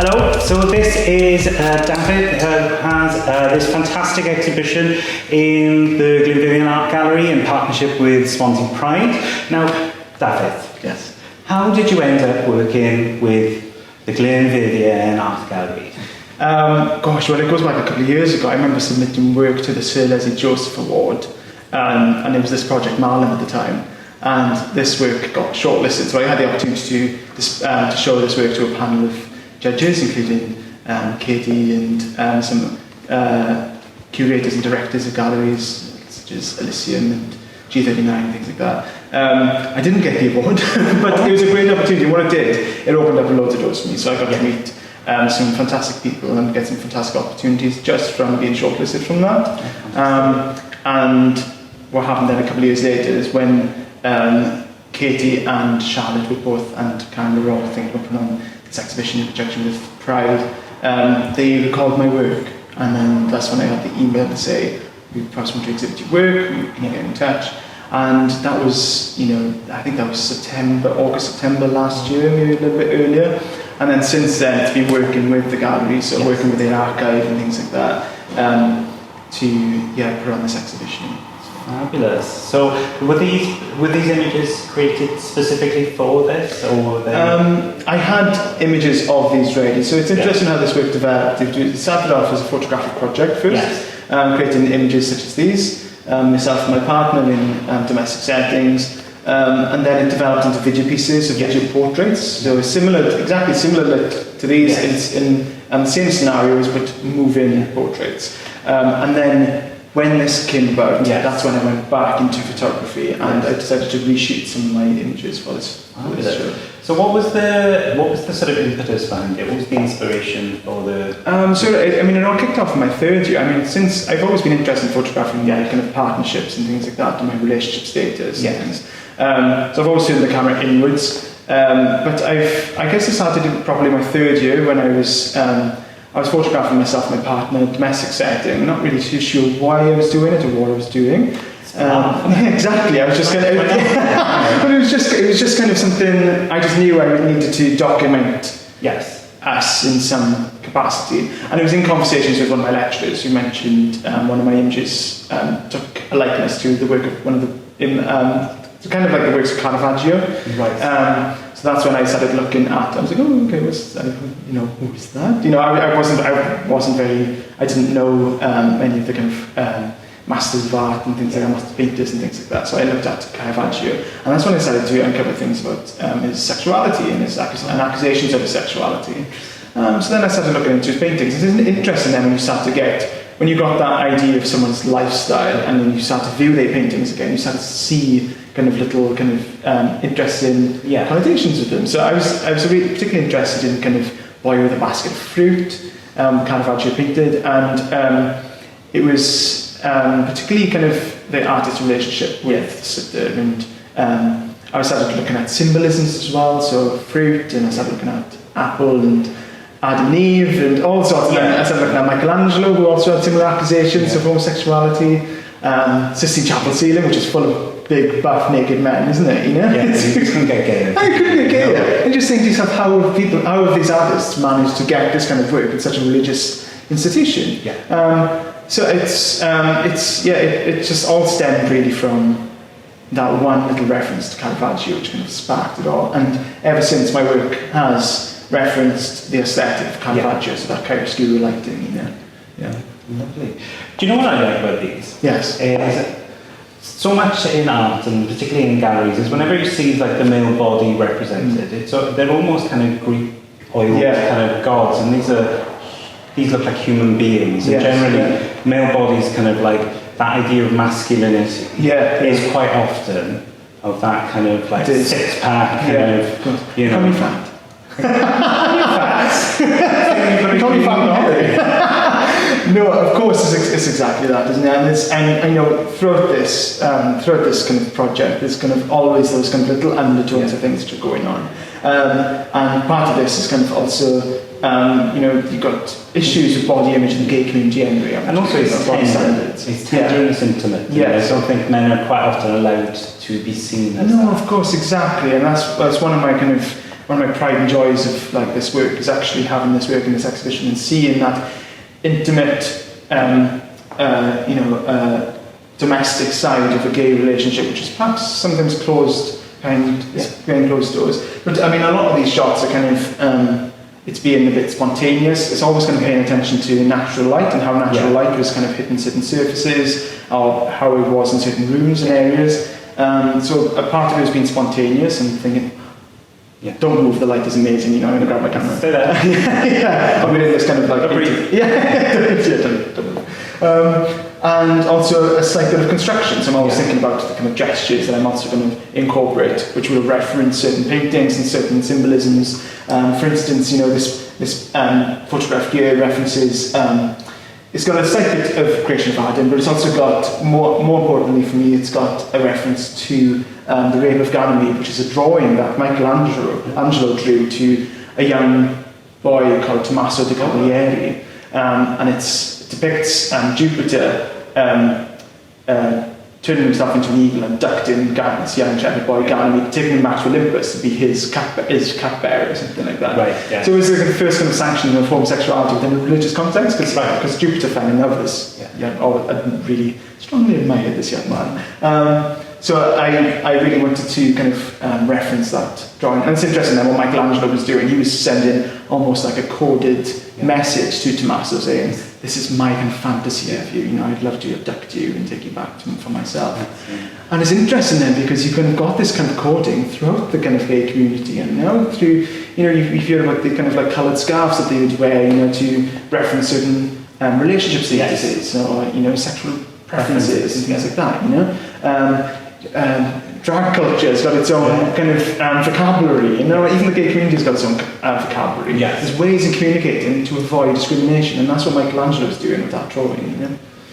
Hello, so this is Dafydd has this fantastic exhibition in the Glynn Vivian Art Gallery in partnership with Swansea Pride. Now, Dafydd, yes. How did you end up working with the Glynn Vivian Art Gallery? Gosh, well, it goes back a couple of years ago. I remember submitting work to the Sir Leslie Joseph Award, and it was this Project Marlin at the time. And this work got shortlisted, so I had the opportunity to show this work to a panel of judges, including Katie and some curators and directors of galleries, such as Elysium and G39 and things like that. I didn't get the award, but it was a great opportunity. What it did, it opened up loads of doors for me, so I got to meet some fantastic people and get some fantastic opportunities just from being shortlisted from that. And what happened then a couple of years later is when Katie and Charlotte were both, and Karen were all thinking about putting on this exhibition in conjunction with Pride, they recalled my work, and then that's when I got the email to say, we perhaps want to exhibit your work, can you get in touch? And that was, I think that was August, September last year, maybe a little bit earlier. And then since then, it's been working with the gallery, so working with their archive and things like that, to put on this exhibition. Fabulous. So, were these images created specifically for this, or were they? I had images of these ready, so it's interesting how this work developed. It started off as a photographic project first, creating images such as these, myself and my partner in domestic settings, and then it developed into video pieces, so video portraits. So exactly similar to these, it's in the same scenarios, but moving portraits. And then when this came about, that's when I went back into photography, and I decided to reshoot some of my images for this show. So what was the sort of impetus behind it? What was the inspiration for the? It all kicked off in my third year. Since I've always been interested in photographing, kind of partnerships and things like that, and my relationship status and things. So I've always turned the camera inwards. But I guess I started it probably my third year when I was photographing myself and my partner in a domestic setting, not really too sure why I was doing it or what I was doing. Exactly, I was just kind of, but it was just kind of something I just knew I needed to document us in some capacity. And it was in conversations with one of my lecturers who mentioned one of my images took a likeness to the work of one of the, kind of like the works of Caravaggio. Right. So that's when I started looking at. I was like, oh, okay, who is that? I didn't know any of the kind of masters of art and things like that, master painters and things like that. So I looked at Caravaggio, and that's when I started to uncover things about his sexuality and his accusations of his sexuality. So then I started looking into his paintings. It's interesting then when you got that idea of someone's lifestyle, and then you start to view their paintings again, you start to see kind of little interesting connotations with them. So I was really particularly interested in kind of Boy with a Basket of Fruit, Caravaggio painted, and it was particularly kind of the artist's relationship with the sitter, and I started looking at symbolisms as well, so fruit, and I started looking at apple and Adam and Eve and all sorts. And I started looking at Michelangelo, who also had similar accusations of homosexuality. Sistine Chapel ceiling, which is full of big, buff, naked men, isn't it? Yeah, you couldn't get gay. I couldn't get gay. And just think to yourself, how have these artists managed to get this kind of work in such a religious institution? So it just all stemmed really from that one little reference to Caravaggio, which kind of sparked it all. And ever since, my work has referenced the aesthetic of Caravaggio, so that chiaroscuro lighting. Lovely. Do you know what I like about these? Yes. So much in art, and particularly in galleries, is whenever you see like the male body represented, they're almost kind of Greek oiled kind of gods, and these look like human beings. And generally, male bodies kind of like that idea of masculinity is quite often of that kind of like six pack kind of Call me fat. Call me fat. No, of course, it's exactly that, isn't it? And I know throughout this kind of project, there's kind of always those kind of little undertones of things that are going on. And part of this is kind of also, you've got issues with body image in the gay community anyway. And also it's tender and it's intimate. I don't think men are quite often allowed to be seen as that. Of course, exactly. And that's one of my kind of one of my pride and joys of like this work is actually having this work in this exhibition and seeing that intimate, domestic side of a gay relationship, which is perhaps sometimes closed behind closed doors. But I mean, a lot of these shots are kind of it's being a bit spontaneous. It's always kind of paying attention to natural light and how natural light was kind of hitting certain surfaces, or how it was in certain rooms and areas. So a part of it has been spontaneous and thinking, don't move, the light is amazing, you know, I'm going to grab my camera. Say that. I'm in this kind of like... breathe. Don't move. And also a slight bit of construction, so I'm always thinking about the kind of gestures that I'm also going to incorporate, which will reference certain paintings and certain symbolisms. For instance, you know, this photograph here references... it's got a slight bit of creation of art in, but it's also got, more importantly for me, it's got a reference to the Rape of Ganymede, which is a drawing that Michelangelo drew to a young boy called Tommaso di Cavalieri. And it depicts Jupiter turning himself into an eagle and abducting this young shepherd boy Ganymede, taking him back to Olympus to be his cupbearer or something like that. Right, yeah. So it was the first kind of sanctioning of homosexuality within a religious context, because Jupiter fell in love with this I really strongly admired this young man. So I really wanted to kind of reference that drawing. And it's interesting then what Michelangelo was doing. He was sending almost like a coded message to Tommaso saying, this is my kind of fantasy of you, you know, I'd love to abduct you and take you back for myself. And it's interesting then because you've kind of got this kind of coding throughout the kind of gay community, and through, you know, you hear about the kind of like coloured scarves that they would wear, you know, to reference certain relationship statuses or, you know, sexual preferences and things like that, you know. Drag culture has got its own kind of vocabulary, you know, even the gay community has got its own vocabulary. Yes. There's ways of communicating to avoid discrimination, and that's what Michelangelo was doing with that drawing, you know.